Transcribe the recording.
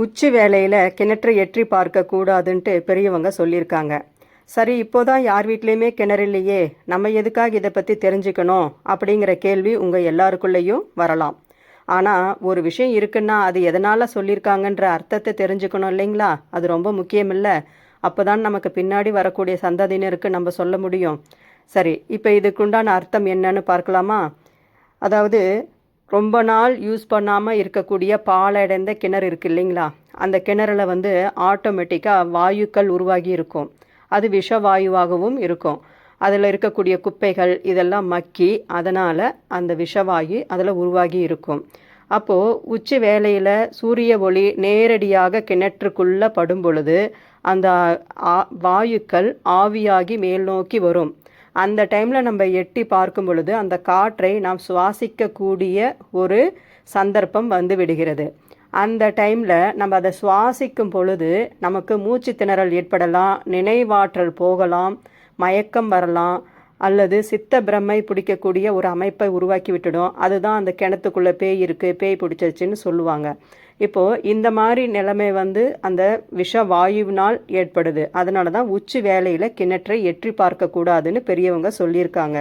உச்சி வேளையில் கிணற்றை எற்றி பார்க்கக்கூடாதுன்ட்டு பெரியவங்க சொல்லியிருக்காங்க. சரி, இப்போதான் யார் வீட்லேயுமே கிணறு இல்லையே, நம்ம எதுக்காக இதை பற்றி தெரிஞ்சுக்கணும் அப்படிங்கிற கேள்வி உங்கள் எல்லாருக்குள்ளேயும் வரலாம். ஆனால் ஒரு விஷயம் இருக்குன்னா அது எதனால் சொல்லியிருக்காங்கன்ற அர்த்தத்தை தெரிஞ்சுக்கணும் இல்லைங்களா? அது ரொம்ப முக்கியம் இல்லை? அப்போ தான் நமக்கு பின்னாடி வரக்கூடிய சந்ததியினருக்கு நம்ம சொல்ல முடியும். சரி, இப்போ இதுக்குண்டான அர்த்தம் என்னன்னு பார்க்கலாமா? அதாவது ரொம்ப நாள் யூஸ் பண்ணாமல் இருக்கக்கூடிய பாலடைந்த கிணறு இருக்குது இல்லைங்களா? அந்த கிணறுல ஆட்டோமேட்டிக்காக வாயுக்கள் உருவாகி இருக்கும். அது விஷவாயுவாகவும் இருக்கும். அதில் இருக்கக்கூடிய குப்பைகள் இதெல்லாம் மக்கி அதனால் அந்த விஷவாயு அதில் உருவாகி இருக்கும். அப்போது உச்சி வேளையில் சூரிய ஒளி நேரடியாக கிணற்றுக்குள்ளே படும் பொழுது அந்த வாயுக்கள் ஆவியாகி மேல் நோக்கி வரும். அந்த டைமில் நம்ம எட்டி பார்க்கும் பொழுது அந்த காற்றை நாம் சுவாசிக்கக்கூடிய ஒரு சந்தர்ப்பம் வந்து விடுகிறது. அந்த டைமில் நம்ம அதை சுவாசிக்கும் பொழுது நமக்கு மூச்சு திணறல் ஏற்படலாம், நினைவாற்றல் போகலாம், மயக்கம் வரலாம், அல்லது சித்த பிரம்மை பிடிக்கக்கூடிய ஒரு அமைப்பை உருவாக்கி விட்டுடும். அதுதான் அந்த கிணத்துக்குள்ளே பேய் இருக்குது, பேய் பிடிச்சிருச்சுன்னு சொல்லுவாங்க. இப்போது இந்த மாதிரி நிலைமை அந்த விஷ வாயுவினால் ஏற்படுது. அதனால தான் உச்சி வேளையில் கிணற்றை எற்றி பார்க்கக்கூடாதுன்னு பெரியவங்க சொல்லியிருக்காங்க.